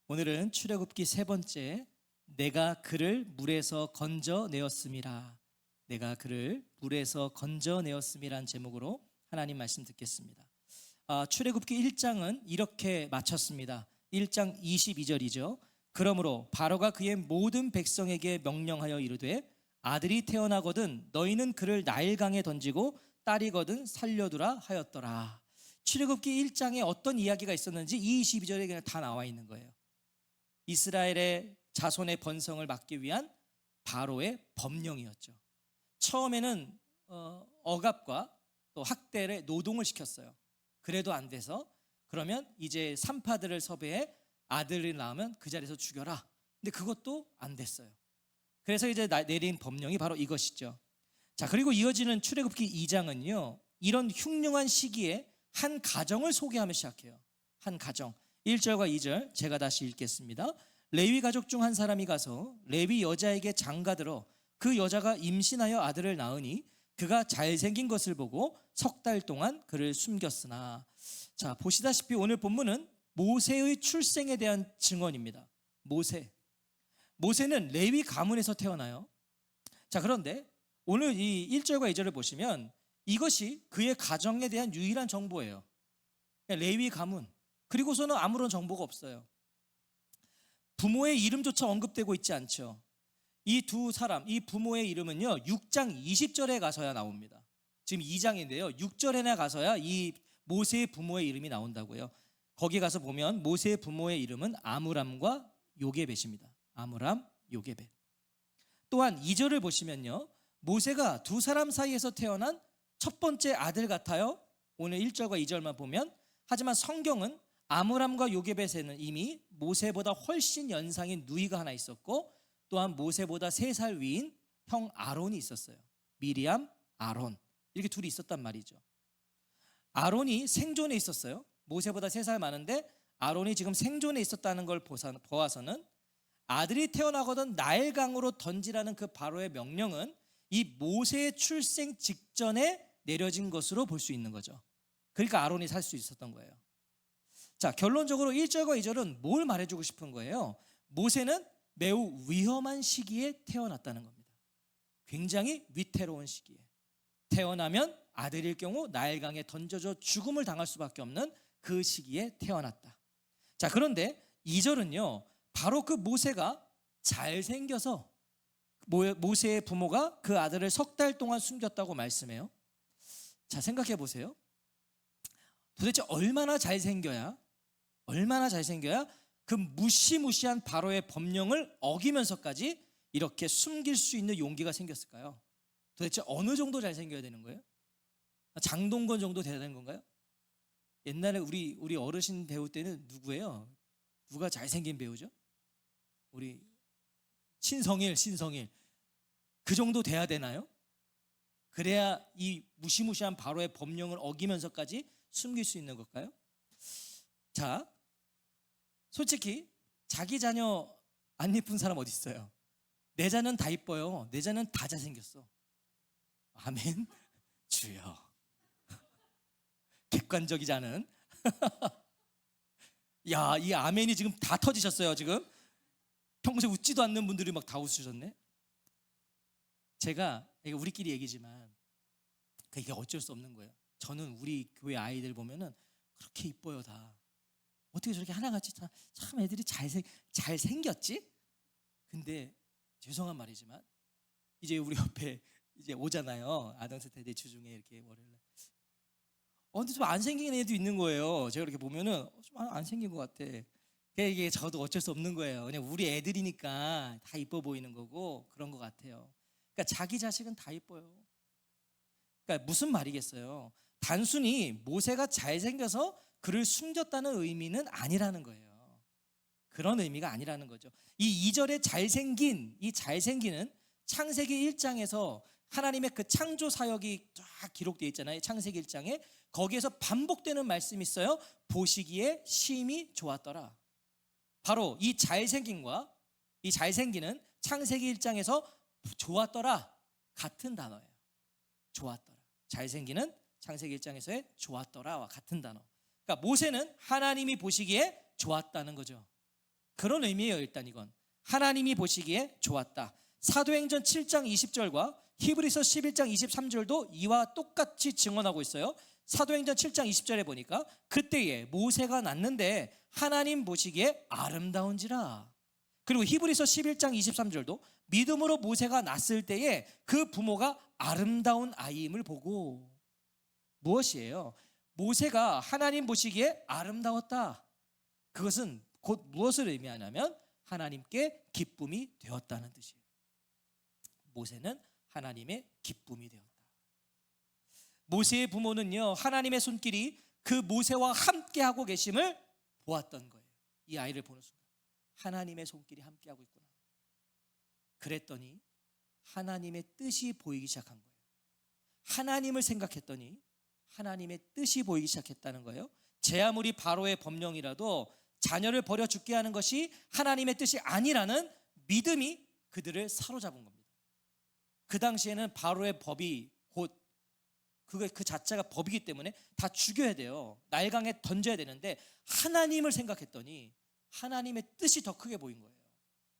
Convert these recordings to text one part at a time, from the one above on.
오늘은 출애굽기 세 번째, 내가 그를 물에서 건져내었음이라. 내가 그를 물에서 건져내었음이란 제목으로 하나님 말씀 듣겠습니다. 출애굽기 1장은 이렇게 마쳤습니다. 1장 22절이죠. 그러므로 바로가 그의 모든 백성에게 명령하여 이르되 아들이 태어나거든 너희는 그를 나일강에 던지고 딸이거든 살려두라 하였더라. 출애굽기 1장에 어떤 이야기가 있었는지 22절에 그냥 다 나와 있는 거예요. 이스라엘의 자손의 번성을 막기 위한 바로의 법령이었죠. 처음에는 억압과 또 학대를 노동을 시켰어요. 그래도 안 돼서 그러면 이제 산파들을 섭외해 아들이 낳으면 그 자리에서 죽여라. 근데 그것도 안 됐어요. 그래서 이제 내린 법령이 바로 이것이죠. 자, 그리고 이어지는 출애굽기 2장은요, 이런 흉흉한 시기에 한 가정을 소개하며 시작해요. 한 가정. 1절과 2절 제가 다시 읽겠습니다. 레위 가족 중 한 사람이 가서 레위 여자에게 장가들어 그 여자가 임신하여 아들을 낳으니 그가 잘생긴 것을 보고 석 달 동안 그를 숨겼으나. 자, 보시다시피 오늘 본문은 모세의 출생에 대한 증언입니다. 모세는 레위 가문에서 태어나요. 자, 그런데 오늘 이 1절과 2절을 보시면 이것이 그의 가정에 대한 유일한 정보예요. 레위 가문, 그리고서는 아무런 정보가 없어요. 부모의 이름조차 언급되고 있지 않죠. 이 두 사람, 이 부모의 이름은요 6장 20절에 가서야 나옵니다. 지금 2장인데요 6절에나 가서야 이 모세의 부모의 이름이 나온다고요. 거기 가서 보면 모세의 부모의 이름은 아므람과 요게벳입니다. 아므람, 요게벳. 또한 2절을 보시면요, 모세가 두 사람 사이에서 태어난 첫 번째 아들 같아요. 오늘 1절과 2절만 보면. 하지만 성경은 아므람과 요게벳에는 이미 모세보다 훨씬 연상인 누이가 하나 있었고, 또한 모세보다 3살 위인 형 아론이 있었어요. 미리암, 아론, 이렇게 둘이 있었단 말이죠. 아론이 생존에 있었어요. 모세보다 3살 많은데 아론이 지금 생존에 있었다는 걸 보아서는 아들이 태어나거든 나일강으로 던지라는 그 바로의 명령은 이 모세의 출생 직전에 내려진 것으로 볼 수 있는 거죠. 그러니까 아론이 살 수 있었던 거예요. 자, 결론적으로 1절과 2절은 뭘 말해주고 싶은 거예요? 모세는 매우 위험한 시기에 태어났다는 겁니다. 굉장히 위태로운 시기에 태어나면 아들일 경우 나일강에 던져져 죽음을 당할 수밖에 없는 그 시기에 태어났다. 자, 그런데 2절은요 바로 그 모세가 잘생겨서 모세의 부모가 그 아들을 석 달 동안 숨겼다고 말씀해요. 자, 생각해 보세요. 도대체 얼마나 잘생겨야 그 무시무시한 바로의 법령을 어기면서까지 이렇게 숨길 수 있는 용기가 생겼을까요? 도대체 어느 정도 잘생겨야 되는 거예요? 장동건 정도 돼야 되는 건가요? 옛날에 우리 어르신 배우 때는 누구예요? 누가 잘생긴 배우죠? 우리 신성일 그 정도 돼야 되나요? 그래야 이 무시무시한 바로의 법령을 어기면서까지 숨길 수 있는 걸까요? 자, 솔직히 자기 자녀 안 예쁜 사람 어디 있어요? 내 자녀는 다 이뻐요. 내 자녀는 다 잘생겼어. 아멘. 주여. 객관적이지 않은 야, 이 아멘이 지금 다 터지셨어요. 지금 평소에 웃지도 않는 분들이 막 다 웃으셨네. 제가 우리끼리 얘기지만 이게 어쩔 수 없는 거예요. 저는 우리 교회 아이들 보면은 그렇게 이뻐요. 다 어떻게 저렇게 하나같이 참 애들이 잘생겼지? 근데 죄송한 말이지만 이제 우리 옆에 이제 오잖아요. 아동세대 주중에 이렇게 월요일날. 근데 좀 안 생긴 애도 있는 거예요. 제가 이렇게 보면은 좀 안 생긴 것 같아. 이게 저도 어쩔 수 없는 거예요. 그냥 우리 애들이니까 다 이뻐 보이는 거고 그런 것 같아요. 그러니까 자기 자식은 다 이뻐요. 그러니까 무슨 말이겠어요? 단순히 모세가 잘생겨서 그를 숨겼다는 의미는 아니라는 거예요. 그런 의미가 아니라는 거죠. 이 2절에 이 잘생기는 창세기 1장에서 하나님의 그 창조 사역이 쫙 기록되어 있잖아요. 창세기 1장에 거기에서 반복되는 말씀이 있어요. 보시기에 심히 좋았더라. 바로 이 잘생김과 이 잘생기는 창세기 1장에서 좋았더라 같은 단어예요. 좋았더라. 잘생기는 창세기 1장에서의 좋았더라와 같은 단어. 그러니까 모세는 하나님이 보시기에 좋았다는 거죠. 그런 의미예요. 일단 이건 하나님이 보시기에 좋았다. 사도행전 7장 20절과 히브리서 11장 23절도 이와 똑같이 증언하고 있어요. 사도행전 7장 20절에 보니까 그때에 모세가 낳는데 하나님 보시기에 아름다운지라. 그리고 히브리서 11장 23절도 믿음으로 모세가 낳았을 때에 그 부모가 아름다운 아이임을 보고, 무엇이에요? 모세가 하나님 보시기에 아름다웠다. 그것은 곧 무엇을 의미하냐면 하나님께 기쁨이 되었다는 뜻이에요. 모세는 하나님의 기쁨이 되었다. 모세의 부모는요, 하나님의 손길이 그 모세와 함께하고 계심을 보았던 거예요. 이 아이를 보는 순간 하나님의 손길이 함께하고 있구나. 그랬더니 하나님의 뜻이 보이기 시작한 거예요. 하나님을 생각했더니 하나님의 뜻이 보이기 시작했다는 거예요. 제 아무리 바로의 법령이라도 자녀를 버려 죽게 하는 것이 하나님의 뜻이 아니라는 믿음이 그들을 사로잡은 겁니다. 그 당시에는 바로의 법이 곧 그 자체가 법이기 때문에 다 죽여야 돼요. 날강에 던져야 되는데 하나님을 생각했더니 하나님의 뜻이 더 크게 보인 거예요.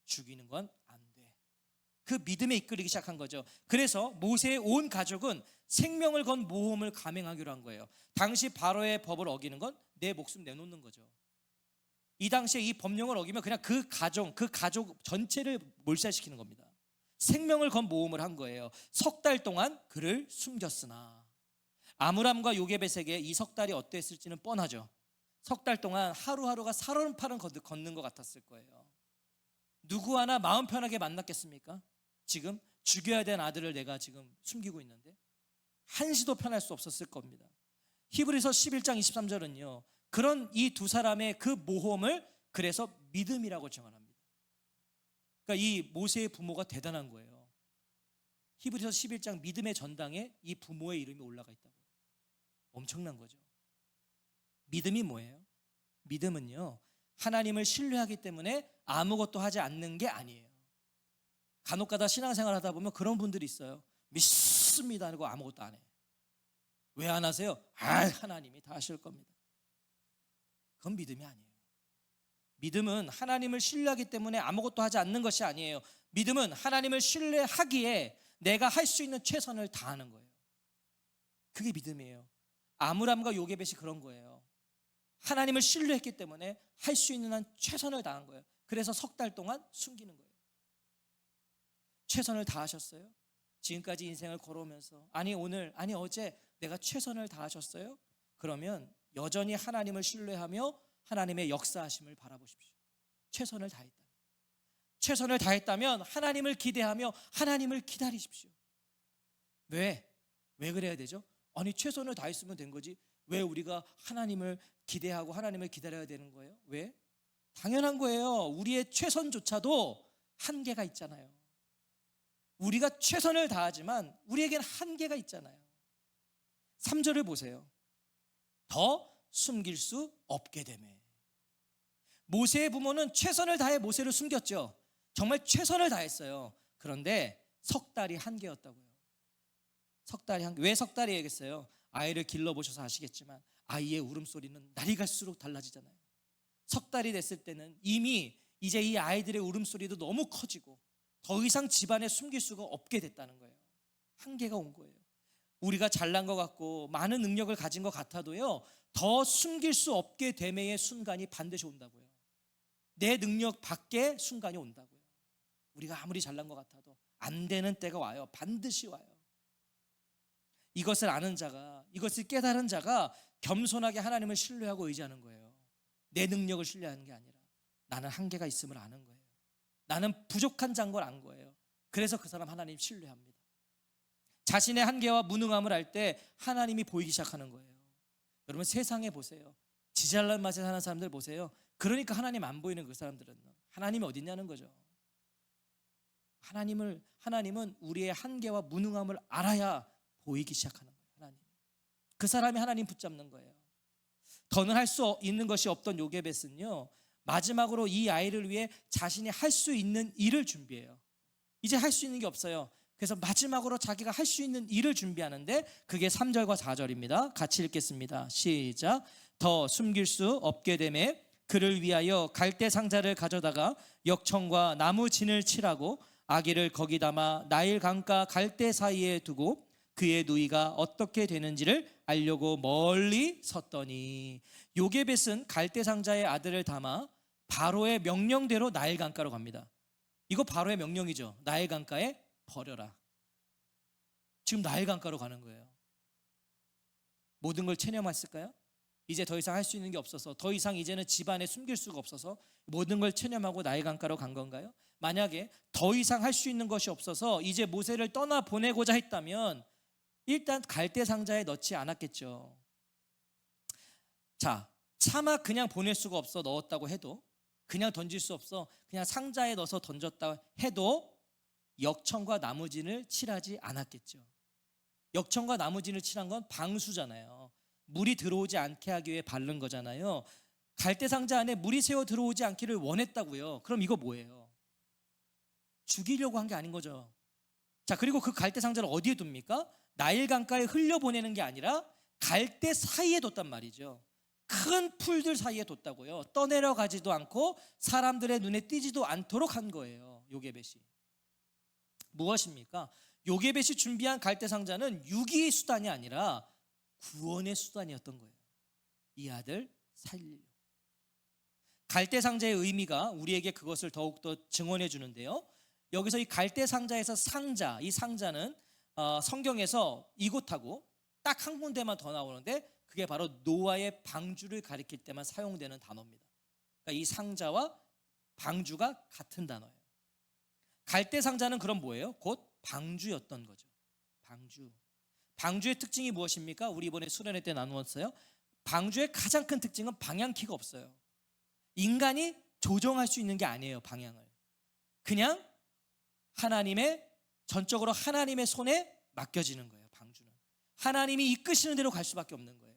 죽이는 건 안 돼. 그 믿음에 이끌리기 시작한 거죠. 그래서 모세의 온 가족은 생명을 건 모험을 감행하기로 한 거예요. 당시 바로의 법을 어기는 건 내 목숨 내놓는 거죠. 이 당시에 이 법령을 어기면 그냥 그 가족 전체를 몰살시키는 겁니다. 생명을 건 모험을 한 거예요. 석 달 동안 그를 숨겼으나, 아므람과 요게벳에게 이 석 달이 어땠을지는 뻔하죠. 석 달 동안 하루하루가 살얼음판을 걷는 것 같았을 거예요. 누구 하나 마음 편하게 만났겠습니까? 지금 죽여야 된 아들을 내가 지금 숨기고 있는데 한시도 편할 수 없었을 겁니다. 히브리서 11장 23절은요, 그런 이 두 사람의 그 모험을 그래서 믿음이라고 정언합니다. 그러니까 이 모세의 부모가 대단한 거예요. 히브리서 11장 믿음의 전당에 이 부모의 이름이 올라가 있다고요. 엄청난 거죠. 믿음이 뭐예요? 믿음은요, 하나님을 신뢰하기 때문에 아무것도 하지 않는 게 아니에요. 간혹가다 신앙생활 하다 보면 그런 분들이 있어요. 믿습니다 하고 아무것도 안 해요. 왜 안 하세요? 하나님이 다 하실 겁니다. 그건 믿음이 아니에요. 믿음은 하나님을 신뢰하기 때문에 아무것도 하지 않는 것이 아니에요. 믿음은 하나님을 신뢰하기에 내가 할 수 있는 최선을 다하는 거예요. 그게 믿음이에요. 아므람과 요게벳이 그런 거예요. 하나님을 신뢰했기 때문에 할 수 있는 한 최선을 다한 거예요. 그래서 석 달 동안 숨기는 거예요. 최선을 다하셨어요? 지금까지 인생을 걸어오면서 오늘 어제 내가 최선을 다하셨어요? 그러면 여전히 하나님을 신뢰하며 하나님의 역사하심을 바라보십시오. 최선을 다했다면. 최선을 다했다면 하나님을 기대하며 하나님을 기다리십시오. 왜 그래야 되죠? 최선을 다했으면 된 거지 왜 우리가 하나님을 기대하고 하나님을 기다려야 되는 거예요? 왜? 당연한 거예요. 우리의 최선조차도 한계가 있잖아요. 우리가 최선을 다하지만 우리에겐 한계가 있잖아요. 3절을 보세요. 더 숨길 수 없게 되매. 모세의 부모는 최선을 다해 모세를 숨겼죠. 정말 최선을 다했어요. 그런데 석 달이 한계였다고요. 석 달이 한계. 왜 석 달이겠어요? 아이를 길러보셔서 아시겠지만 아이의 울음소리는 날이 갈수록 달라지잖아요. 석 달이 됐을 때는 이미 이제 이 아이들의 울음소리도 너무 커지고 더 이상 집안에 숨길 수가 없게 됐다는 거예요. 한계가 온 거예요. 우리가 잘난 것 같고 많은 능력을 가진 것 같아도요, 더 숨길 수 없게 되매의 순간이 반드시 온다고요. 내 능력 밖의 순간이 온다고요. 우리가 아무리 잘난 것 같아도 안 되는 때가 와요. 반드시 와요. 이것을 아는 자가, 이것을 깨달은 자가 겸손하게 하나님을 신뢰하고 의지하는 거예요. 내 능력을 신뢰하는 게 아니라 나는 한계가 있음을 아는 거예요. 나는 부족한 자인 걸 안 거예요. 그래서 그 사람 하나님 신뢰합니다. 자신의 한계와 무능함을 알 때 하나님이 보이기 시작하는 거예요. 여러분 세상에 보세요. 지잘난 맛에 사는 사람들 보세요. 그러니까 하나님 안 보이는 그 사람들은 하나님이 어디 있냐는 거죠. 하나님은 우리의 한계와 무능함을 알아야 보이기 시작하는 거예요. 하나님. 그 사람이 하나님 붙잡는 거예요. 더는 할 수 있는 것이 없던 요게벳은요, 마지막으로 이 아이를 위해 자신이 할 수 있는 일을 준비해요. 이제 할 수 있는 게 없어요. 그래서 마지막으로 자기가 할 수 있는 일을 준비하는데 그게 3절과 4절입니다. 같이 읽겠습니다. 시작. 더 숨길 수 없게 되매 그를 위하여 갈대 상자를 가져다가 역청과 나무 진을 칠하고 아기를 거기 담아 나일 강가 갈대 사이에 두고 그의 누이가 어떻게 되는지를 알려고 멀리 섰더니 요게벳은 갈대 상자의 아들을 담아 바로의 명령대로 나일 강가로 갑니다. 이거 바로의 명령이죠. 나일 강가에 버려라. 지금 나일 강가로 가는 거예요. 모든 걸 체념했을까요? 이제 더 이상 할 수 있는 게 없어서, 더 이상 이제는 집안에 숨길 수가 없어서 모든 걸 체념하고 나일 강가로 간 건가요? 만약에 더 이상 할 수 있는 것이 없어서 이제 모세를 떠나 보내고자 했다면 일단 갈대 상자에 넣지 않았겠죠. 자, 차마 그냥 보낼 수가 없어 넣었다고 해도, 그냥 던질 수 없어 그냥 상자에 넣어서 던졌다 해도 역청과 나무진을 칠하지 않았겠죠. 역청과 나무진을 칠한 건 방수잖아요. 물이 들어오지 않게 하기 위해 바른 거잖아요. 갈대 상자 안에 물이 새어 들어오지 않기를 원했다고요. 그럼 이거 뭐예요? 죽이려고 한 게 아닌 거죠. 자, 그리고 그 갈대 상자를 어디에 둡니까? 나일 강가에 흘려보내는 게 아니라 갈대 사이에 뒀단 말이죠. 큰 풀들 사이에 뒀다고요. 떠내려가지도 않고 사람들의 눈에 띄지도 않도록 한 거예요. 요게벳이. 무엇입니까? 요게벳이 준비한 갈대 상자는 유기의 수단이 아니라 구원의 수단이었던 거예요. 이 아들 살리려고. 갈대 상자의 의미가 우리에게 그것을 더욱더 증언해 주는데요. 여기서 이 갈대 상자에서 상자, 이 상자는 성경에서 이곳하고 딱 한 군데만 더 나오는데 그게 바로 노아의 방주를 가리킬 때만 사용되는 단어입니다. 그러니까 이 상자와 방주가 같은 단어예요. 갈대 상자는 그럼 뭐예요? 곧 방주였던 거죠. 방주. 방주의 특징이 무엇입니까? 우리 이번에 수련회 때 나누었어요. 방주의 가장 큰 특징은 방향키가 없어요. 인간이 조정할 수 있는 게 아니에요. 방향을. 그냥 전적으로 하나님의 손에 맡겨지는 거예요. 방주는 하나님이 이끄시는 대로 갈 수밖에 없는 거예요.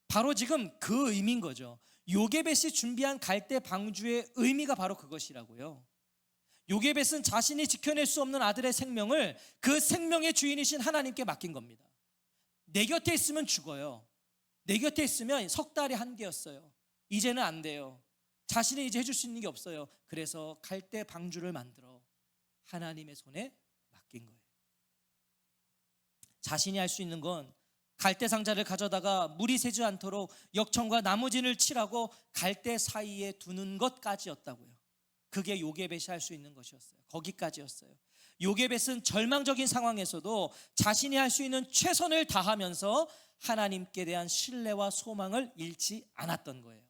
바로 지금 그 의미인 거죠. 요게벳이 준비한 갈대 방주의 의미가 바로 그것이라고요. 요게벳은 자신이 지켜낼 수 없는 아들의 생명을 그 생명의 주인이신 하나님께 맡긴 겁니다. 내 곁에 있으면 죽어요. 내 곁에 있으면 석 달이 한계였어요. 이제는 안 돼요. 자신이 이제 해줄 수 있는 게 없어요. 그래서 갈대 방주를 만들어 하나님의 손에 맡긴 거예요. 자신이 할 수 있는 건 갈대 상자를 가져다가 물이 새지 않도록 역청과 나무진을 칠하고 갈대 사이에 두는 것까지였다고요. 그게 요게벳이 할 수 있는 것이었어요. 거기까지였어요. 요게벳은 절망적인 상황에서도 자신이 할 수 있는 최선을 다하면서 하나님께 대한 신뢰와 소망을 잃지 않았던 거예요.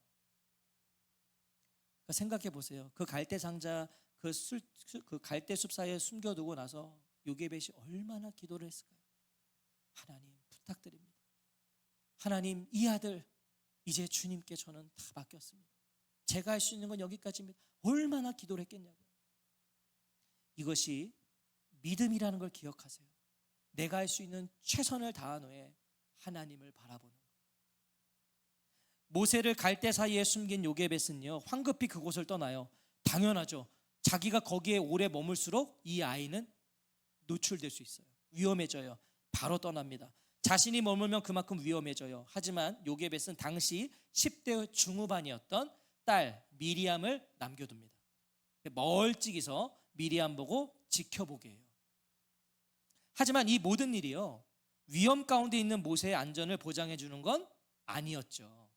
생각해 보세요. 그 갈대 상자, 그 갈대 숲 사이에 숨겨두고 나서 요게벳이 얼마나 기도를 했을까요? 하나님 부탁드립니다. 하나님, 이 아들 이제 주님께 저는 다 맡겼습니다. 제가 할 수 있는 건 여기까지입니다. 얼마나 기도를 했겠냐고요. 이것이 믿음이라는 걸 기억하세요. 내가 할 수 있는 최선을 다한 후에 하나님을 바라보는 거예요. 모세를 갈대 사이에 숨긴 요게벳은요, 황급히 그곳을 떠나요. 당연하죠. 자기가 거기에 오래 머물수록 이 아이는 노출될 수 있어요. 위험해져요. 바로 떠납니다. 자신이 머물면 그만큼 위험해져요. 하지만 요게벳은 당시 10대 중후반이었던 딸 미리암을 남겨둡니다. 멀찍이서 미리암 보고 지켜보게 해요. 하지만 이 모든 일이요, 위험 가운데 있는 모세의 안전을 보장해 주는 건 아니었죠.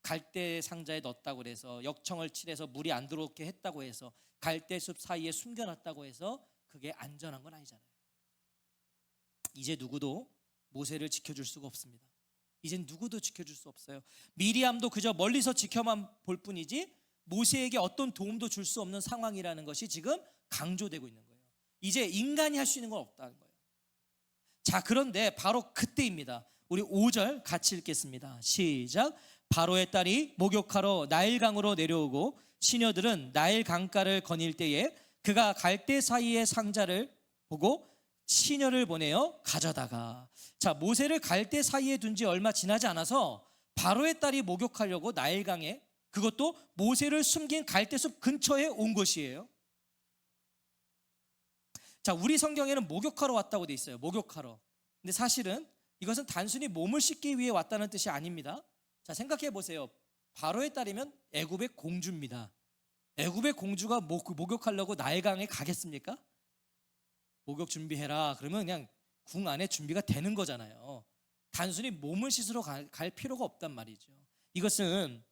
갈대 상자에 넣었다고 해서, 역청을 칠해서 물이 안 들어오게 했다고 해서, 갈대숲 사이에 숨겨놨다고 해서 그게 안전한 건 아니잖아요. 이제 누구도 모세를 지켜줄 수가 없습니다. 이젠 누구도 지켜줄 수 없어요. 미리암도 그저 멀리서 지켜만 볼 뿐이지 모세에게 어떤 도움도 줄 수 없는 상황이라는 것이 지금 강조되고 있는 거예요. 이제 인간이 할 수 있는 건 없다는 거예요. 자, 그런데 바로 그때입니다. 우리 5절 같이 읽겠습니다. 시작. 바로의 딸이 목욕하러 나일강으로 내려오고 시녀들은 나일 강가를 거닐 때에 그가 갈대 사이의 상자를 보고 시녀를 보내어 가져다가. 자, 모세를 갈대 사이에 둔 지 얼마 지나지 않아서 바로의 딸이 목욕하려고 나일강에, 그것도 모세를 숨긴 갈대숲 근처에 온 것이에요. 자, 우리 성경에는 목욕하러 왔다고 돼 있어요. 목욕하러. 근데 사실은 이것은 단순히 몸을 씻기 위해 왔다는 뜻이 아닙니다. 자, 생각해 보세요. 바로의 딸이면 애굽의 공주입니다. 애굽의 공주가 목욕하려고 나일강에 가겠습니까? 목욕 준비해라 그러면 그냥 궁 안에 준비가 되는 거잖아요. 단순히 몸을 씻으러 갈 필요가 없단 말이죠. 이것은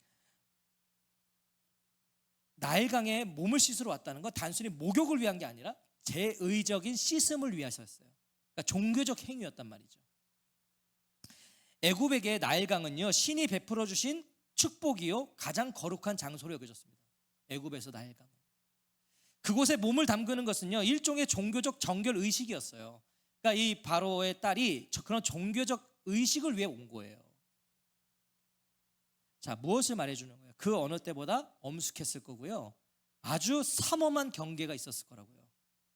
나일강에 몸을 씻으러 왔다는 건 단순히 목욕을 위한 게 아니라 제의적인 씻음을 위해서였어요. 그러니까 종교적 행위였단 말이죠. 애굽에게 나일강은요, 신이 베풀어 주신 축복이요 가장 거룩한 장소로 여겨졌습니다. 애굽에서 나일강, 그곳에 몸을 담그는 것은요 일종의 종교적 정결 의식이었어요. 그러니까 이 바로의 딸이 그런 종교적 의식을 위해 온 거예요. 자, 무엇을 말해주는 거예요? 그 어느 때보다 엄숙했을 거고요, 아주 삼엄한 경계가 있었을 거라고요.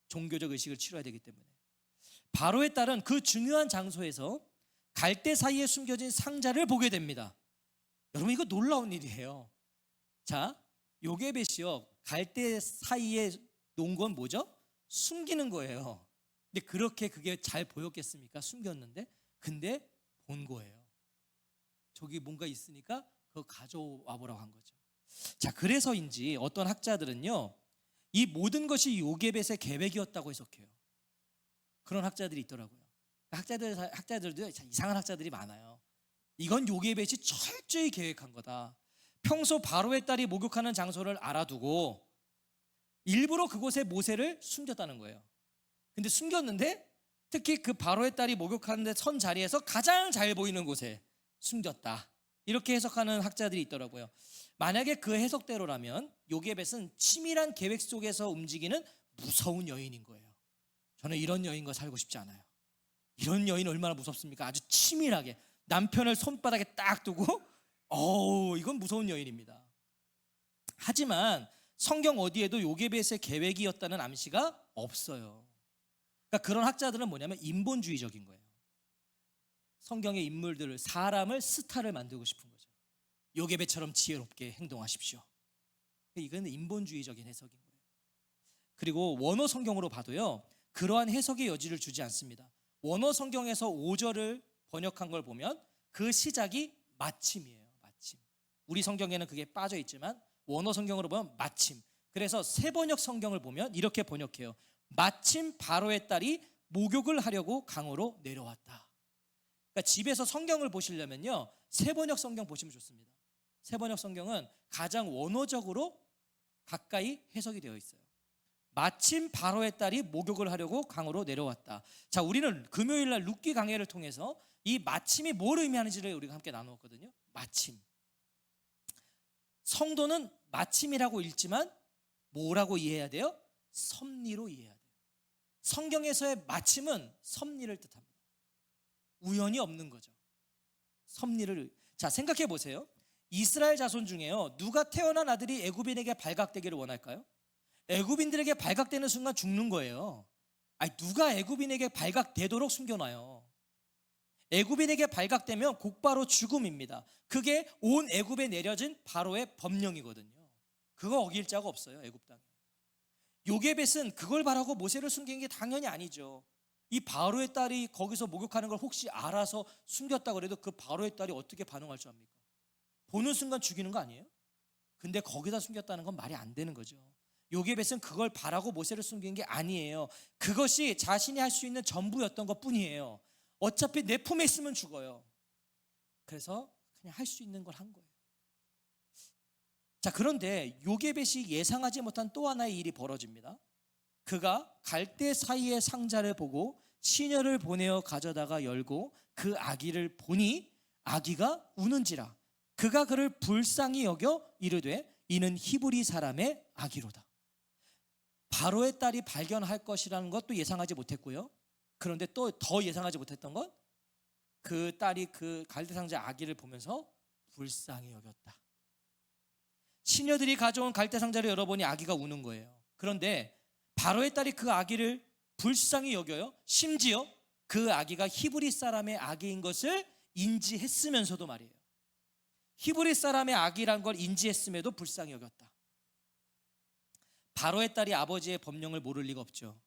종교적 의식을 치러야 되기 때문에. 바로의 딸은 그 중요한 장소에서 갈대 사이에 숨겨진 상자를 보게 됩니다. 여러분, 이거 놀라운 일이에요. 자, 요게벳이요 갈대 사이에 놓은 건 뭐죠? 숨기는 거예요. 근데 그렇게 그게 잘 보였겠습니까? 숨겼는데. 근데 본 거예요. 저기 뭔가 있으니까 그거 가져와 보라고 한 거죠. 자, 그래서인지 어떤 학자들은요 이 모든 것이 요게벳의 계획이었다고 해석해요. 그런 학자들이 있더라고요. 학자들도 이상한 학자들이 많아요. 이건 요게벳이 철저히 계획한 거다. 평소 바로의 딸이 목욕하는 장소를 알아두고 일부러 그곳에 모세를 숨겼다는 거예요. 근데 숨겼는데 특히 그 바로의 딸이 목욕하는 데 선 자리에서 가장 잘 보이는 곳에 숨겼다. 이렇게 해석하는 학자들이 있더라고요. 만약에 그 해석대로라면 요게벳은 치밀한 계획 속에서 움직이는 무서운 여인인 거예요. 저는 이런 여인과 살고 싶지 않아요. 이런 여인 얼마나 무섭습니까? 아주 치밀하게 남편을 손바닥에 딱 두고 이건 무서운 여인입니다. 하지만 성경 어디에도 요게벳의 계획이었다는 암시가 없어요. 그러니까 그런 학자들은 뭐냐면 인본주의적인 거예요. 성경의 인물들을, 사람을 스타를 만들고 싶은 거죠. 요게벳처럼 지혜롭게 행동하십시오. 이건 인본주의적인 해석인 거예요. 그리고 원어 성경으로 봐도요 그러한 해석의 여지를 주지 않습니다. 원어 성경에서 5절을 번역한 걸 보면 그 시작이 마침이에요. 마침. 우리 성경에는 그게 빠져 있지만 원어 성경으로 보면 마침. 그래서 세번역 성경을 보면 이렇게 번역해요. 마침 바로의 딸이 목욕을 하려고 강으로 내려왔다. 그러니까 집에서 성경을 보시려면요 세번역 성경 보시면 좋습니다. 세번역 성경은 가장 원어적으로 가까이 해석이 되어 있어요. 마침 바로의 딸이 목욕을 하려고 강으로 내려왔다. 자, 우리는 금요일 날 룻기 강해를 통해서 이 마침이 뭘 의미하는지를 우리가 함께 나누었거든요. 마침. 성도는 마침이라고 읽지만 뭐라고 이해해야 돼요? 섭리로 이해해야 돼요. 성경에서의 마침은 섭리를 뜻합니다. 우연이 없는 거죠. 섭리를. 자, 생각해 보세요. 이스라엘 자손 중에요 누가 태어난 아들이 애굽인에게 발각되기를 원할까요? 애굽인들에게 발각되는 순간 죽는 거예요. 아니, 누가 애굽인에게 발각되도록 숨겨놔요? 애굽인에게 발각되면 곧바로 죽음입니다. 그게 온 애굽에 내려진 바로의 법령이거든요. 그거 어길 자가 없어요. 애굽 땅에. 요게벳은 그걸 바라고 모세를 숨긴 게 당연히 아니죠. 이 바로의 딸이 거기서 목욕하는 걸 혹시 알아서 숨겼다 그래도 그 바로의 딸이 어떻게 반응할 줄 압니까? 보는 순간 죽이는 거 아니에요? 근데 거기다 숨겼다는 건 말이 안 되는 거죠. 요게벳은 그걸 바라고 모세를 숨긴 게 아니에요. 그것이 자신이 할 수 있는 전부였던 것 뿐이에요. 어차피 내 품에 있으면 죽어요. 그래서 그냥 할 수 있는 걸 한 거예요. 자, 그런데 요게벳이 예상하지 못한 또 하나의 일이 벌어집니다. 그가 갈대 사이의 상자를 보고 시녀를 보내어 가져다가 열고 그 아기를 보니 아기가 우는지라. 그가 그를 불쌍히 여겨 이르되 이는 히브리 사람의 아기로다. 바로의 딸이 발견할 것이라는 것도 예상하지 못했고요. 그런데 또 더 예상하지 못했던 건 그 딸이 그 갈대 상자 아기를 보면서 불쌍히 여겼다. 시녀들이 가져온 갈대 상자를 열어보니 아기가 우는 거예요. 그런데 바로의 딸이 그 아기를 불쌍히 여겨요. 심지어 그 아기가 히브리 사람의 아기인 것을 인지했으면서도 말이에요. 히브리 사람의 아기란 걸 인지했음에도 불쌍히 여겼다. 바로의 딸이 아버지의 법령을 모를 리가 없죠.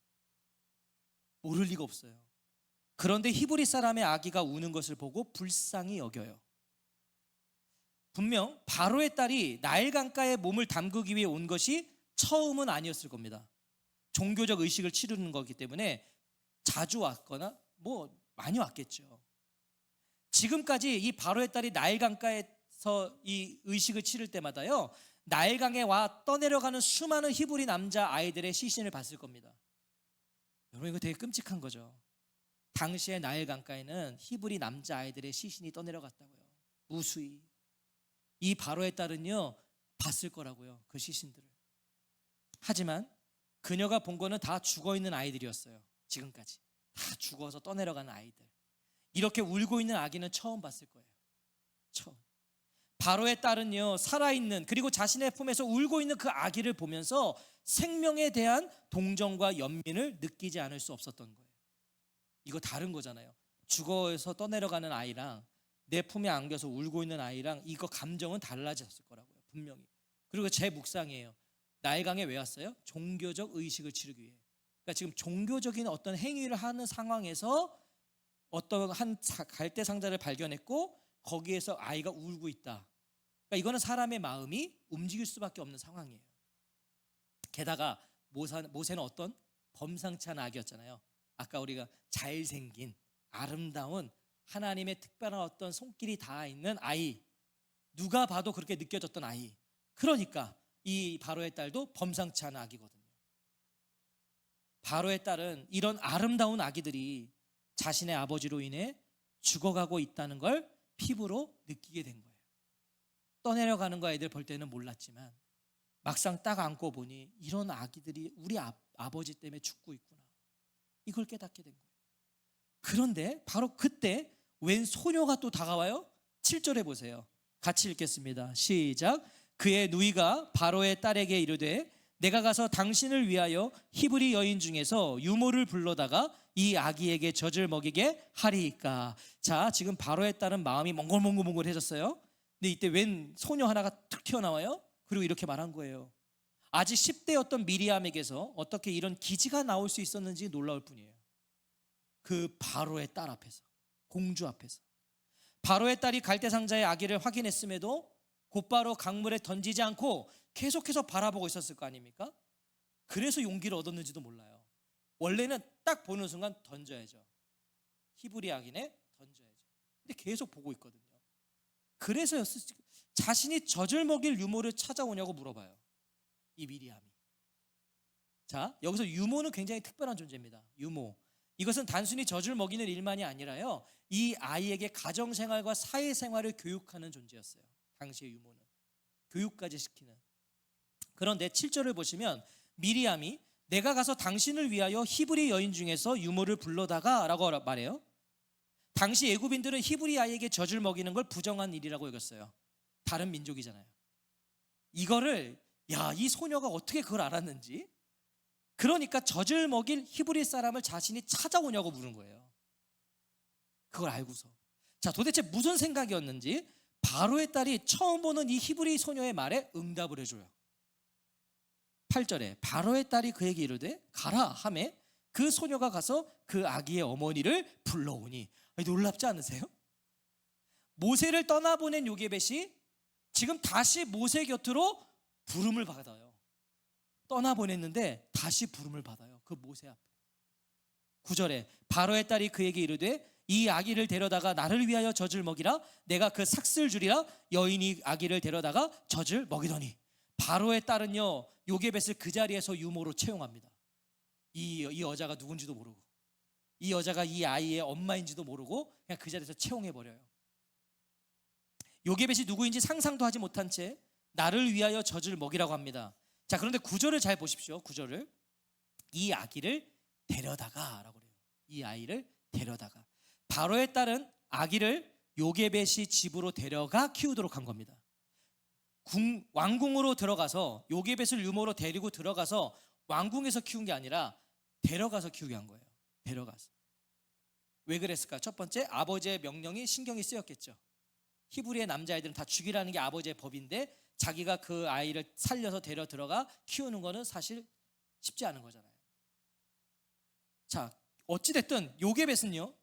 모를 리가 없어요. 그런데 히브리 사람의 아기가 우는 것을 보고 불쌍히 여겨요. 분명 바로의 딸이 나일 강가에 몸을 담그기 위해 온 것이 처음은 아니었을 겁니다. 종교적 의식을 치르는 거기 때문에 자주 왔거나 뭐 많이 왔겠죠. 지금까지 이 바로의 딸이 나일 강가에서 이 의식을 치를 때마다요, 나일강에 와 떠내려가는 수많은 히브리 남자 아이들의 시신을 봤을 겁니다. 여러분, 이거 되게 끔찍한 거죠. 당시에 나일 강가에는 히브리 남자 아이들의 시신이 떠내려갔다고요. 무수히. 이 바로의 딸은요, 봤을 거라고요, 그 시신들을. 하지만 그녀가 본 거는 다 죽어있는 아이들이었어요. 지금까지 다 죽어서 떠내려가는 아이들. 이렇게 울고 있는 아기는 처음 봤을 거예요. 처음. 바로의 딸은요, 살아있는, 그리고 자신의 품에서 울고 있는 그 아기를 보면서 생명에 대한 동정과 연민을 느끼지 않을 수 없었던 거예요. 이거 다른 거잖아요. 죽어서 떠내려가는 아이랑 내 품에 안겨서 울고 있는 아이랑 이거 감정은 달라졌을 거라고요, 분명히. 그리고 제 묵상이에요. 나일강에 왜 왔어요? 종교적 의식을 치르기 위해. 그러니까 지금 종교적인 어떤 행위를 하는 상황에서 어떤 한 갈대 상자를 발견했고 거기에서 아이가 울고 있다. 그러니까 이거는 사람의 마음이 움직일 수밖에 없는 상황이에요. 게다가 모세는 어떤 범상치 않은 아기였잖아요. 아까 우리가 잘생긴 아름다운 하나님의 특별한 어떤 손길이 닿아 있는 아이, 누가 봐도 그렇게 느껴졌던 아이. 그러니까 이 바로의 딸도 범상치 않은 아기거든요. 바로의 딸은 이런 아름다운 아기들이 자신의 아버지로 인해 죽어가고 있다는 걸 피부로 느끼게 된 거예요. 떠내려가는 거 애들 볼 때는 몰랐지만 막상 딱 안고 보니 이런 아기들이 우리 아버지 때문에 죽고 있구나, 이걸 깨닫게 된 거예요. 그런데 바로 그때 웬 소녀가 또 다가와요. 7절에 보세요. 같이 읽겠습니다. 시작. 그의 누이가 바로의 딸에게 이르되 내가 가서 당신을 위하여 히브리 여인 중에서 유모를 불러다가 이 아기에게 젖을 먹이게 하리이까. 자, 지금 바로의 딸은 마음이 몽글몽글몽글해졌어요. 근데 이때 웬 소녀 하나가 툭 튀어나와요. 그리고 이렇게 말한 거예요. 아직 10대였던 미리암에게서 어떻게 이런 기지가 나올 수 있었는지 놀라울 뿐이에요. 그 바로의 딸 앞에서, 공주 앞에서. 바로의 딸이 갈대상자의 아기를 확인했음에도 곧바로 강물에 던지지 않고 계속해서 바라보고 있었을 거 아닙니까? 그래서 용기를 얻었는지도 몰라요. 원래는 딱 보는 순간 던져야죠. 히브리 아기네 던져야죠. 근데 계속 보고 있거든요. 그래서 자신이 젖을 먹일 유모를 찾아오냐고 물어봐요, 이 미리암이. 자, 여기서 유모는 굉장히 특별한 존재입니다. 유모. 이것은 단순히 젖을 먹이는 일만이 아니라요, 이 아이에게 가정생활과 사회생활을 교육하는 존재였어요. 당시의 유모는 교육까지 시키는. 그런데 7절을 보시면 미리암이 내가 가서 당신을 위하여 히브리 여인 중에서 유모를 불러다가 라고 말해요. 당시 애굽인들은 히브리 아이에게 젖을 먹이는 걸 부정한 일이라고 여겼어요. 다른 민족이잖아요. 이거를 이 소녀가 어떻게 그걸 알았는지, 그러니까 젖을 먹일 히브리 사람을 자신이 찾아오냐고 물은 거예요. 그걸 알고서. 자, 도대체 무슨 생각이었는지 바로의 딸이 처음 보는 이 히브리 소녀의 말에 응답을 해줘요. 8절에 바로의 딸이 그에게 이르되 가라 하매 그 소녀가 가서 그 아기의 어머니를 불러오니. 놀랍지 않으세요? 모세를 떠나보낸 요게벳이 지금 다시 모세 곁으로 부름을 받아요. 떠나보냈는데 다시 부름을 받아요, 그 모세 앞에. 9절에 바로의 딸이 그에게 이르되 이 아기를 데려다가 나를 위하여 젖을 먹이라. 내가 그 삭슬 주리라. 여인이 아기를 데려다가 젖을 먹이더니. 바로의 딸은요, 요게벳을 그 자리에서 유모로 채용합니다. 이 여자가 누군지도 모르고, 이 여자가 이 아이의 엄마인지도 모르고 그냥 그 자리에서 채용해버려요. 요게벳이 누구인지 상상도 하지 못한 채 나를 위하여 젖을 먹이라고 합니다. 자, 그런데 9절을 잘 보십시오. 9절을 이 아기를 데려다가 라고 그래요. 이 아이를 데려다가. 바로의 딸은 아기를 요게벳이 집으로 데려가 키우도록 한 겁니다. 왕궁으로 들어가서 요게벳을 유모로 데리고 들어가서 왕궁에서 키운 게 아니라 데려가서 키우게 한 거예요. 데려가서. 왜 그랬을까? 첫 번째, 아버지의 명령이 신경이 쓰였겠죠. 히브리의 남자아이들은 다 죽이라는 게 아버지의 법인데 자기가 그 아이를 살려서 데려 들어가 키우는 거는 사실 쉽지 않은 거잖아요. 자, 어찌됐든 요게벳은요,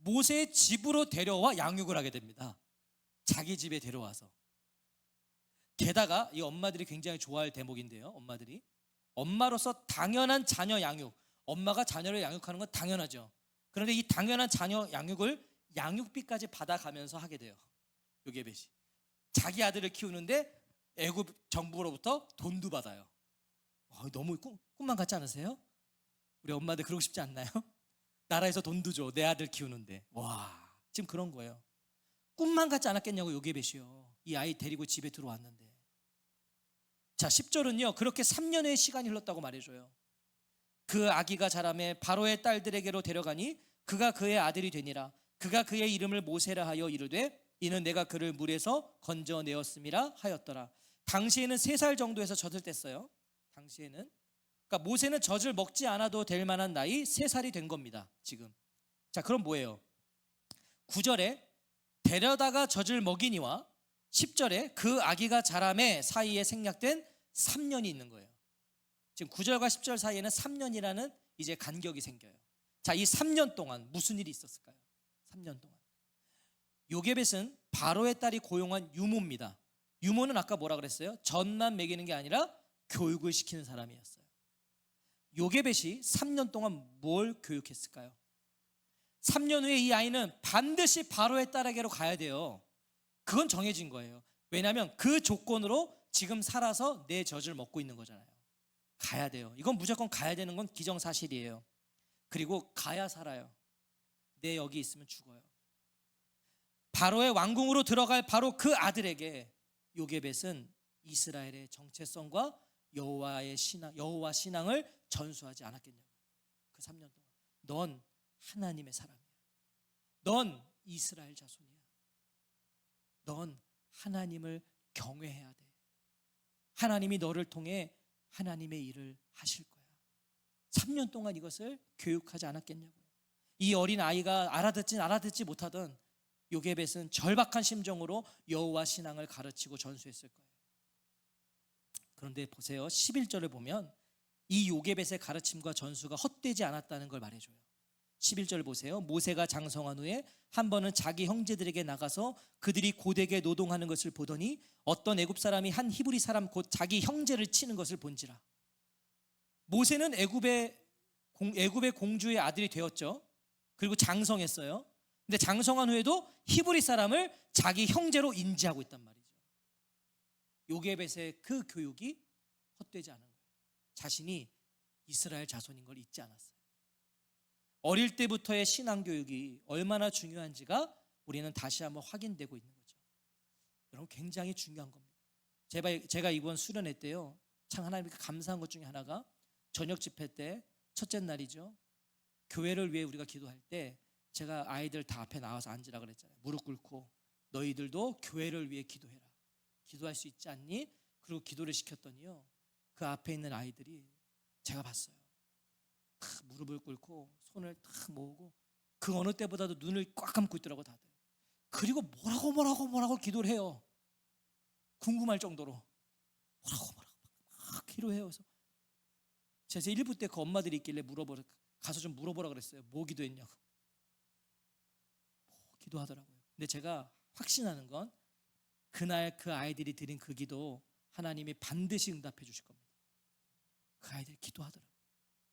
모세의 집으로 데려와 양육을 하게 됩니다. 자기 집에 데려와서, 게다가 이 엄마들이 굉장히 좋아할 대목인데요. 엄마로서 당연한 자녀 양육, 엄마가 자녀를 양육하는 건 당연하죠. 그런데 이 당연한 자녀 양육을 양육비까지 받아가면서 하게 돼요. 요게벳이 자기 아들을 키우는데 애굽 정부로부터 돈도 받아요. 너무 꿈만 같지 않으세요? 우리 엄마들 그러고 싶지 않나요? 나라에서 돈도 줘, 내 아들 키우는데. 와, 지금 그런 거예요. 꿈만 같지 않았겠냐고, 요게벳이요. 이 아이 데리고 집에 들어왔는데. 자, 10절은요 그렇게 3년의 시간이 흘렀다고 말해줘요. 그 아기가 자라매 바로의 딸들에게로 데려가니 그가 그의 아들이 되니라. 그가 그의 이름을 모세라 하여 이르되 이는 내가 그를 물에서 건져내었음이라 하였더라. 당시에는 3살 정도에서 젖을 뗐어요. 당시에는. 그러니까 모세는 젖을 먹지 않아도 될 만한 나이 3살이 된 겁니다 지금. 자, 그럼 뭐예요? 9절에 데려다가 젖을 먹이니와 10절에 그 아기가 자라매 사이에 생략된 3년이 있는 거예요. 지금 9절과 10절 사이에는 3년이라는 이제 간격이 생겨요. 자, 이 3년 동안 무슨 일이 있었을까요? 3년 동안 요게벳은 바로의 딸이 고용한 유모입니다. 유모는 아까 뭐라 그랬어요? 젖만 먹이는 게 아니라 교육을 시키는 사람이었어요. 요게벳이 3년 동안 뭘 교육했을까요? 3년 후에 이 아이는 반드시 바로의 딸에게로 가야 돼요. 그건 정해진 거예요. 왜냐하면 그 조건으로 지금 살아서 내 젖을 먹고 있는 거잖아요. 가야 돼요. 이건 무조건 가야 되는 건 기정사실이에요. 그리고 가야 살아요. 내 여기 있으면 죽어요. 바로의 왕궁으로 들어갈 바로 그 아들에게 요게벳은 이스라엘의 정체성과 여호와 신앙을 전수하지 않았겠냐고요. 그 3년 동안 넌 하나님의 사람이야. 넌 이스라엘 자손이야. 넌 하나님을 경외해야 돼. 하나님이 너를 통해 하나님의 일을 하실 거야. 3년 동안 이것을 교육하지 않았겠냐고요. 이 어린 아이가 알아듣지 못하던 요게벳은 절박한 심정으로 여호와 신앙을 가르치고 전수했을 거예요. 그런데 보세요. 11절을 보면 이 요게벳의 가르침과 전수가 헛되지 않았다는 걸 말해줘요. 11절 보세요. 모세가 장성한 후에 한 번은 자기 형제들에게 나가서 그들이 고되게 노동하는 것을 보더니 어떤 애굽 사람이 한 히브리 사람 곧 자기 형제를 치는 것을 본지라. 모세는 애굽의 공주의 아들이 되었죠. 그리고 장성했어요. 근데 장성한 후에도 히브리 사람을 자기 형제로 인지하고 있단 말이죠. 요게벳의 그 교육이 헛되지 않은 거예요. 자신이 이스라엘 자손인 걸 잊지 않았어요. 어릴 때부터의 신앙교육이 얼마나 중요한지가 우리는 다시 한번 확인되고 있는 거죠. 여러분, 굉장히 중요한 겁니다. 제가 이번 수련회 때요, 참 하나님께 감사한 것 중에 하나가 저녁 집회 때 첫째 날이죠. 교회를 위해 우리가 기도할 때 제가 아이들 다 앞에 나와서 앉으라 그랬잖아요. 무릎 꿇고 너희들도 교회를 위해 기도해라. 기도할 수 있지 않니? 그리고 기도를 시켰더니요, 그 앞에 있는 아이들이 제가 봤어요. 무릎을 꿇고 손을 탁 모으고 그 어느 때보다도 눈을 꽉 감고 있더라고 다들. 그리고 뭐라고 기도를 해요. 궁금할 정도로 뭐라고 막 기도해요. 그래서 제가 1부 때 그 엄마들이 있길래 가서 좀 물어보라 그랬어요. 뭐 기도했냐고. 기도하더라고요. 근데 제가 확신하는 건 그날 그 아이들이 드린 그 기도 하나님이 반드시 응답해 주실 겁니다. 그 아이들이 기도하더라고요.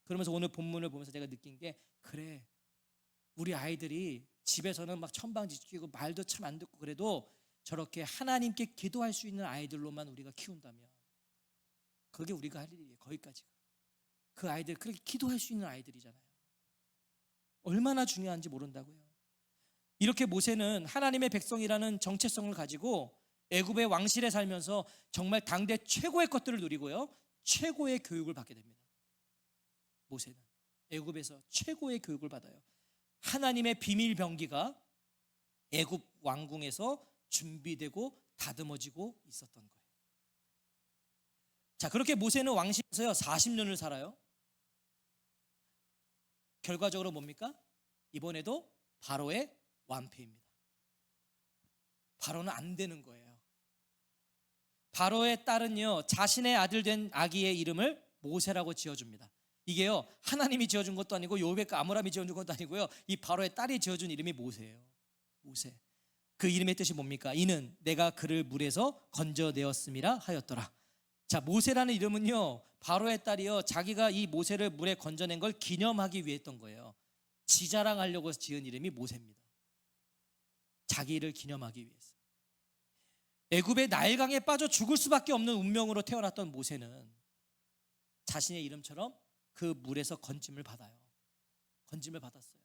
그러면서 오늘 본문을 보면서 제가 느낀 게, 그래, 우리 아이들이 집에서는 막 천방지축이고 말도 참 안 듣고 그래도 저렇게 하나님께 기도할 수 있는 아이들로만 우리가 키운다면 그게 우리가 할 일이에요. 거기까지가. 그 아이들, 그렇게 기도할 수 있는 아이들이잖아요. 얼마나 중요한지 모른다고요. 이렇게 모세는 하나님의 백성이라는 정체성을 가지고 애굽의 왕실에 살면서 정말 당대 최고의 것들을 누리고요, 최고의 교육을 받게 됩니다. 모세는 애굽에서 최고의 교육을 받아요. 하나님의 비밀 병기가 애굽 왕궁에서 준비되고 다듬어지고 있었던 거예요. 자, 그렇게 모세는 왕실에서요 40년을 살아요. 결과적으로 뭡니까? 이번에도 바로의 완패입니다. 바로는 안 되는 거예요. 바로의 딸은요 자신의 아들 된 아기의 이름을 모세라고 지어줍니다. 이게요 하나님이 지어준 것도 아니고 요백과 아므람이 지어준 것도 아니고요, 이 바로의 딸이 지어준 이름이 모세예요. 모세. 그 이름의 뜻이 뭡니까? 이는 내가 그를 물에서 건져내었음이라 하였더라. 자, 모세라는 이름은요, 바로의 딸이요, 자기가 이 모세를 물에 건져낸 걸 기념하기 위해 했던 거예요. 지자랑하려고 지은 이름이 모세입니다. 자기를 기념하기 위해서. 애굽의 나일강에 빠져 죽을 수밖에 없는 운명으로 태어났던 모세는 자신의 이름처럼 그 물에서 건짐을 받아요. 건짐을 받았어요.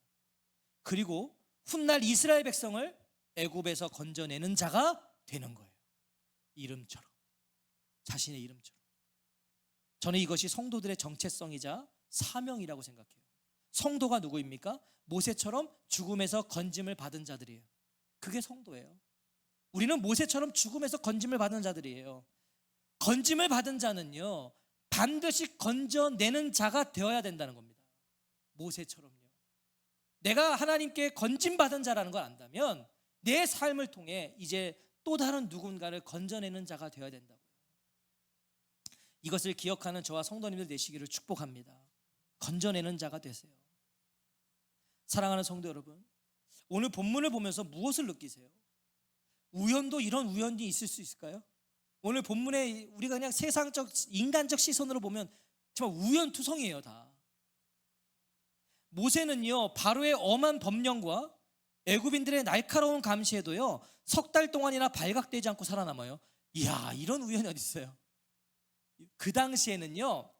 그리고 훗날 이스라엘 백성을 애굽에서 건져내는 자가 되는 거예요. 이름처럼, 자신의 이름처럼. 저는 이것이 성도들의 정체성이자 사명이라고 생각해요. 성도가 누구입니까? 모세처럼 죽음에서 건짐을 받은 자들이에요. 그게 성도예요. 우리는 모세처럼 죽음에서 건짐을 받은 자들이에요. 건짐을 받은 자는요, 반드시 건져내는 자가 되어야 된다는 겁니다. 모세처럼요. 내가 하나님께 건짐받은 자라는 걸 안다면 내 삶을 통해 이제 또 다른 누군가를 건져내는 자가 되어야 된다고요. 이것을 기억하는 저와 성도님들 되시기를 축복합니다. 건져내는 자가 되세요. 사랑하는 성도 여러분, 오늘 본문을 보면서 무엇을 느끼세요? 우연도 이런 우연이 있을 수 있을까요? 오늘 본문에 우리가 그냥 세상적, 인간적 시선으로 보면 정말 우연투성이에요, 다. 모세는요, 바로의 엄한 법령과 애굽인들의 날카로운 감시에도요, 석 달 동안이나 발각되지 않고 살아남아요. 이야, 이런 우연이 어디 있어요? 그 당시에는요,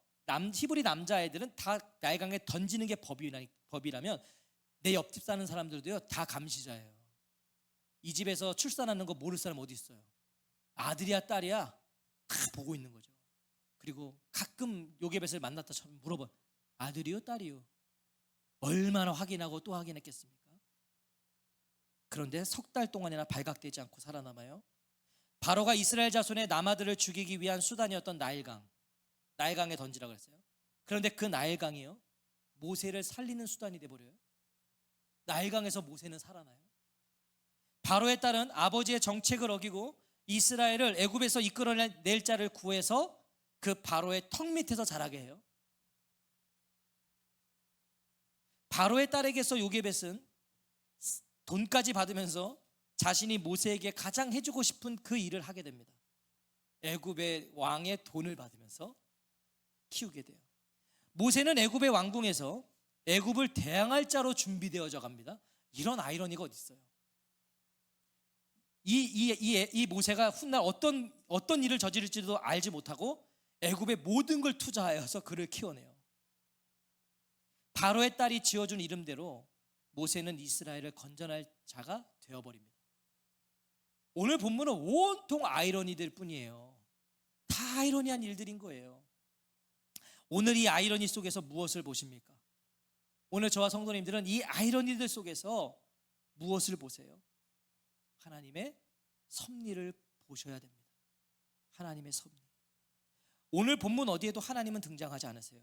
히브리 남자애들은 다 나일강에 던지는 게 법이라면 내 옆집 사는 사람들도요, 다 감시자예요. 이 집에서 출산하는 거 모를 사람 어디 있어요? 아들이야 딸이야 다 보고 있는 거죠. 그리고 가끔 요게벳을 만났다 물어봐. 아들이요 딸이요? 얼마나 확인하고 또 확인했겠습니까? 그런데 석 달 동안이나 발각되지 않고 살아남아요. 바로가 이스라엘 자손의 남아들을 죽이기 위한 수단이었던 나일강에 던지라고 했어요. 그런데 그 나일강이요, 모세를 살리는 수단이 돼버려요. 나일강에서 모세는 살아나요. 바로의 딸은 아버지의 정책을 어기고 이스라엘을 애굽에서 이끌어낼 자를 구해서 그 바로의 턱 밑에서 자라게 해요. 바로의 딸에게서 요게벳은 돈까지 받으면서 자신이 모세에게 가장 해주고 싶은 그 일을 하게 됩니다. 애굽의 왕의 돈을 받으면서 키우게 돼요. 모세는 애굽의 왕궁에서 애굽을 대항할 자로 준비되어져 갑니다. 이런 아이러니가 어디 있어요? 이 모세가 훗날 어떤 일을 저지를지도 알지 못하고 애굽의 모든 걸 투자하여서 그를 키워내요. 바로의 딸이 지어준 이름대로 모세는 이스라엘을 건져낼 자가 되어버립니다. 오늘 본문은 온통 아이러니들 뿐이에요. 다 아이러니한 일들인 거예요. 오늘 이 아이러니 속에서 무엇을 보십니까? 오늘 저와 성도님들은 이 아이러니들 속에서 무엇을 보세요? 하나님의 섭리를 보셔야 됩니다. 하나님의 섭리. 오늘 본문 어디에도 하나님은 등장하지 않으세요.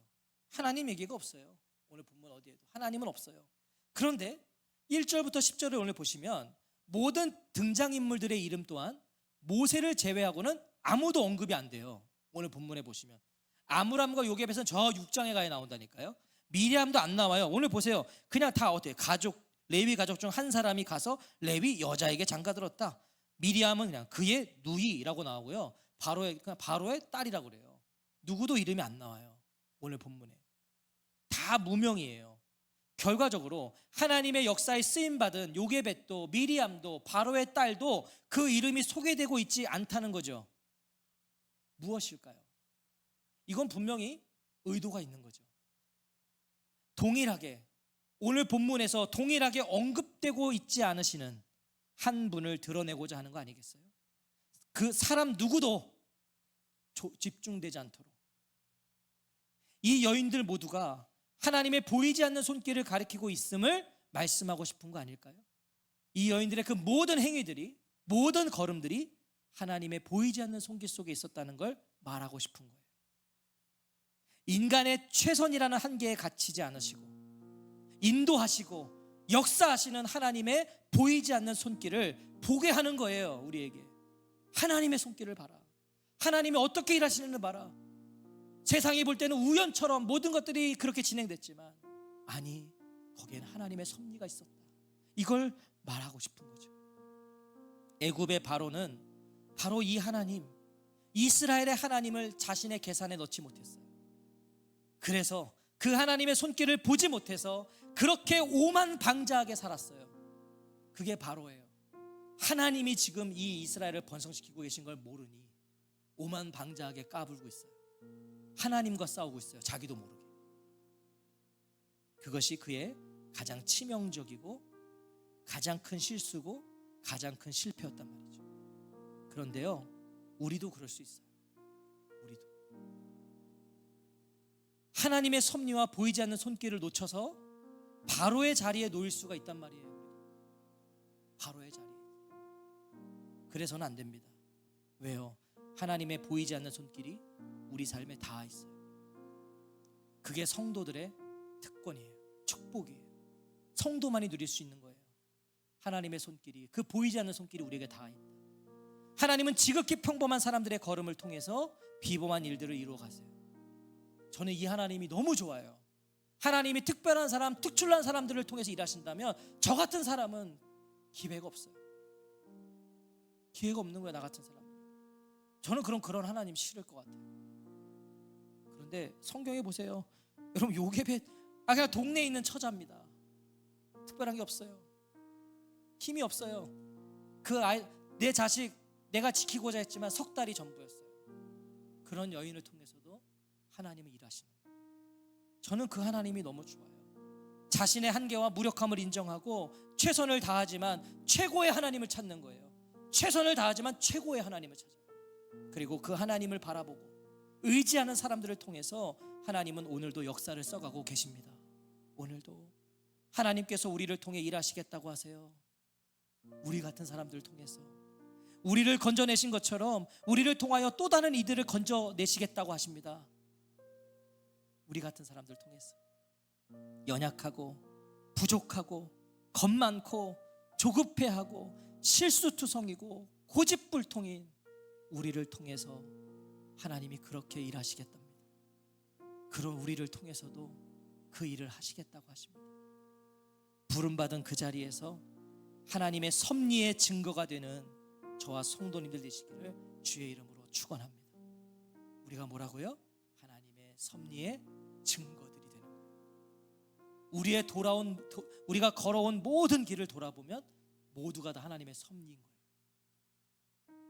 하나님 얘기가 없어요. 오늘 본문 어디에도 하나님은 없어요. 그런데 1절부터 10절을 오늘 보시면 모든 등장인물들의 이름 또한 모세를 제외하고는 아무도 언급이 안 돼요. 오늘 본문에 보시면 아므람과 요게벳은 저 6장에 가야 나온다니까요. 미리암도 안 나와요. 오늘 보세요. 그냥 다 어때요? 레위 가족 중 한 사람이 가서 레위 여자에게 장가들었다. 미리암은 그냥 그의 누이라고 나오고요. 바로의 딸이라고 그래요. 누구도 이름이 안 나와요. 오늘 본문에. 다 무명이에요. 결과적으로 하나님의 역사에 쓰임받은 요게벳도 미리암도 바로의 딸도 그 이름이 소개되고 있지 않다는 거죠. 무엇일까요? 이건 분명히 의도가 있는 거죠. 동일하게 오늘 본문에서 동일하게 언급되고 있지 않으시는 한 분을 드러내고자 하는 거 아니겠어요? 그 사람 누구도 집중되지 않도록 이 여인들 모두가 하나님의 보이지 않는 손길을 가리키고 있음을 말씀하고 싶은 거 아닐까요? 이 여인들의 그 모든 행위들이, 모든 걸음들이 하나님의 보이지 않는 손길 속에 있었다는 걸 말하고 싶은 거예요. 인간의 최선이라는 한계에 갇히지 않으시고 인도하시고 역사하시는 하나님의 보이지 않는 손길을 보게 하는 거예요. 우리에게 하나님의 손길을 봐라. 하나님이 어떻게 일하시는지 봐라. 세상이 볼 때는 우연처럼 모든 것들이 그렇게 진행됐지만 아니, 거기에는 하나님의 섭리가 있었다. 이걸 말하고 싶은 거죠. 애굽의 바로는 바로 이 하나님, 이스라엘의 하나님을 자신의 계산에 넣지 못했어요. 그래서 그 하나님의 손길을 보지 못해서 그렇게 오만방자하게 살았어요. 그게 바로예요. 하나님이 지금 이 이스라엘을 번성시키고 계신 걸 모르니 오만방자하게 까불고 있어요. 하나님과 싸우고 있어요. 자기도 모르게. 그것이 그의 가장 치명적이고 가장 큰 실수고 가장 큰 실패였단 말이죠. 그런데요, 우리도 그럴 수 있어요. 우리도 하나님의 섭리와 보이지 않는 손길을 놓쳐서 바로의 자리에 놓일 수가 있단 말이에요. 바로의 자리에. 그래서는 안 됩니다. 왜요? 하나님의 보이지 않는 손길이 우리 삶에 닿아 있어요. 그게 성도들의 특권이에요. 축복이에요. 성도만이 누릴 수 있는 거예요. 하나님의 손길이, 그 보이지 않는 손길이 우리에게 닿아 있다. 하나님은 지극히 평범한 사람들의 걸음을 통해서 비범한 일들을 이루어 가세요. 저는 이 하나님이 너무 좋아요. 하나님이 특별한 사람, 특출난 사람들을 통해서 일하신다면 저 같은 사람은 기회가 없어요. 기회가 없는 거예요. 나 같은 사람은. 저는 그런 하나님 싫을 것 같아요. 그런데 성경에 보세요. 여러분, 요게벳 그냥 동네에 있는 처자입니다. 특별한 게 없어요. 힘이 없어요. 그 아이, 내 자식 내가 지키고자 했지만 석 달이 전부였어요. 그런 여인을 통해서도 하나님은 일하시는 거예요. 저는 그 하나님이 너무 좋아요. 자신의 한계와 무력함을 인정하고 최선을 다하지만 최고의 하나님을 찾는 거예요. 최선을 다하지만 최고의 하나님을 찾아요. 그리고 그 하나님을 바라보고 의지하는 사람들을 통해서 하나님은 오늘도 역사를 써가고 계십니다. 오늘도 하나님께서 우리를 통해 일하시겠다고 하세요. 우리 같은 사람들을 통해서 우리를 건져내신 것처럼 우리를 통하여 또 다른 이들을 건져내시겠다고 하십니다. 우리 같은 사람들 통해서 연약하고 부족하고 겁 많고 조급해하고 실수투성이고 고집불통인 우리를 통해서 하나님이 그렇게 일하시겠답니다. 그런 우리를 통해서도 그 일을 하시겠다고 하십니다. 부름받은 그 자리에서 하나님의 섭리의 증거가 되는 저와 성도님들 되시기를 주의 이름으로 축원합니다. 우리가 뭐라고요? 하나님의 섭리의 증거들이 되는 거예요. 우리가 걸어온 모든 길을 돌아보면 모두가 다 하나님의 섭리인 거예요.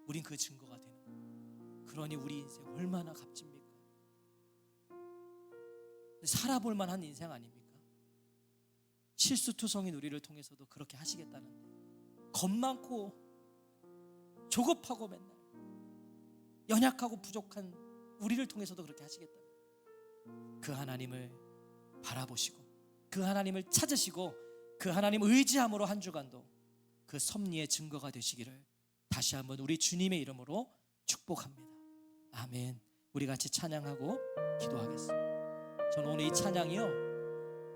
우린 그 증거가 되는 거예요. 그러니 우리 인생 얼마나 값집니까? 살아볼 만한 인생 아닙니까? 실수투성인 우리를 통해서도 그렇게 하시겠다는데, 겁 많고 조급하고 맨날 연약하고 부족한 우리를 통해서도 그렇게 하시겠다. 그 하나님을 바라보시고 그 하나님을 찾으시고 그 하나님을 의지함으로 한 주간도 그 섭리의 증거가 되시기를 다시 한번 우리 주님의 이름으로 축복합니다. 아멘. 우리 같이 찬양하고 기도하겠습니다. 저는 오늘 이 찬양이요,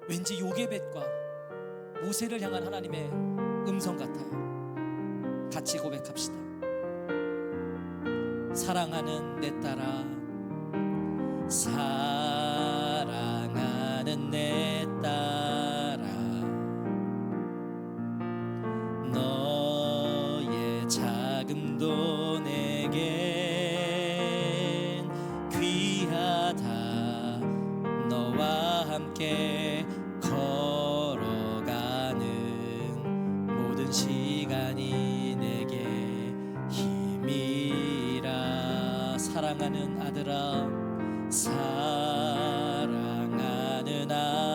왠지 요게벳과 모세를 향한 하나님의 음성 같아요. 같이 고백합시다. 사랑하는 내 딸아, 사랑하는 내 딸아, 너의 자금도 내겐 귀하다. 너와 함께 걸어가는 모든 시간이 내게 힘이라. 사랑하는 아들아, 사랑하는 아들아,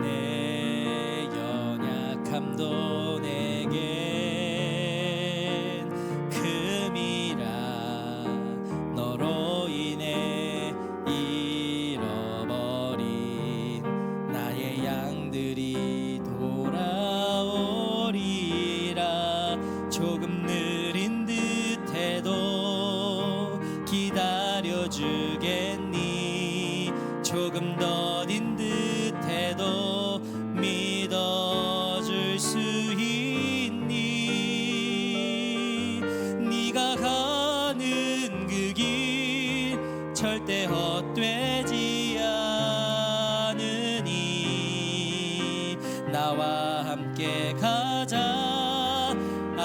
내 연약함도 내겐 금이라. 너로 인해 잃어버린 나의 양들이 돌아오리라. 조금 느린 듯해도 기다려주겠니? 조금 더딘 듯해도 믿어줄 수 있니? 네가 가는 그 길 절대 헛되지 않으니 나와 함께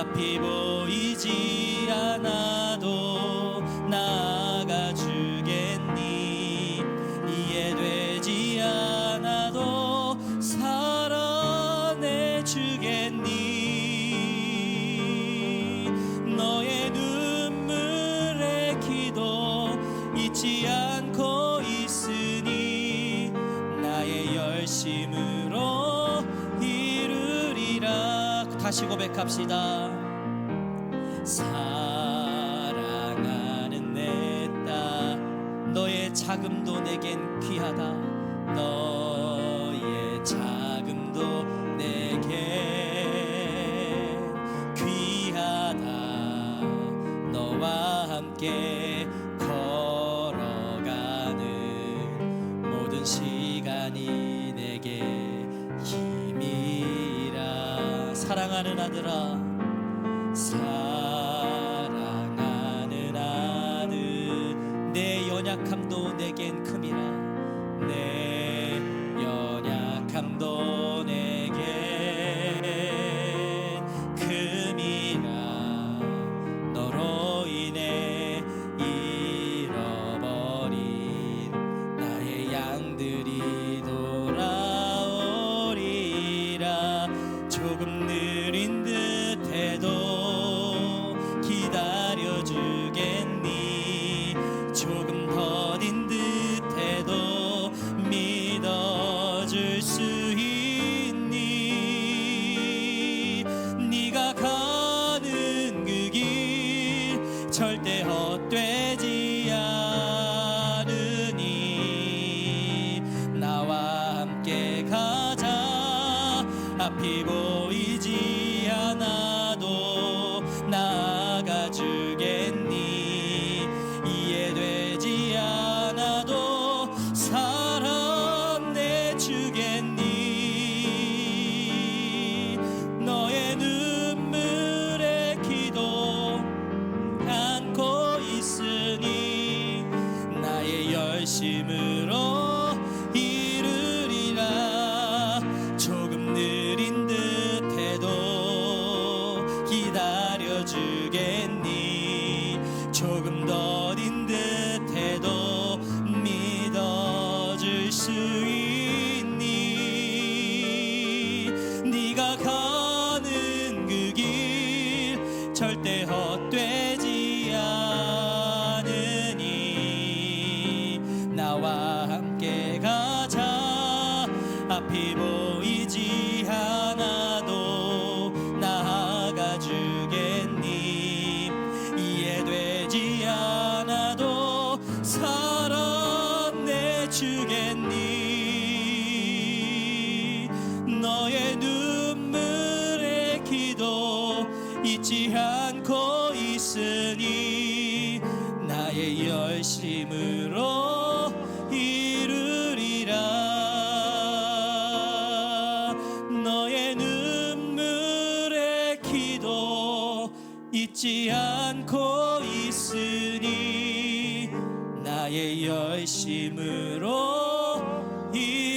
앞이 보이지 않아도 나아가 주겠니. 이해되지 않아도 살아내 주겠니. 너의 눈물의 기도 잊지 않고 있으니 나의 열심으로 이루리라. 다시 고백합시다. 사랑하는 내 딸, 너의 자금도 내겐 귀하다. 너의 자금도 내겐 귀하다. 너와 함께 걸어가는 모든 시간이 내게 힘이라. 사랑하는 아들아, 사랑하는 아들, 내 연약함도 내겐 큼이라. 내 연약함도 내겐 큼이라. 너로 인해 잃어버린 나의 양들이 돌아오리라. 조금 느린 듯해도 기다려주겠니. 조금 더딘 듯해도 믿어줄 수 있니. 네가 가는 그 길 절대 헛되지 않으니 나와 함께 가자. 앞이 보이지 않아도 나아가 주겠니. 이해되지 않아도 살아내 주겠니. 너의 눈물의 기도 안고 있으니 나의 열심으로 이루리라. 조금 느린 듯해도 기다려주겠니. 조금 더딘 듯해도 믿어줄 수 있니. 네가 가는 그 길 절대 헛되지 않으니 나와 함께 가자. 앞이 보이지 않아도 나아가 주겠니. 이해되지 않아도 살아내 주겠니. 너의 눈물의 기도 잊지 않고 있으니 나의 열심으로 이루리라. 너의 눈물의 기도 잊지 않고 있으니 나의 열심으로 이루리라.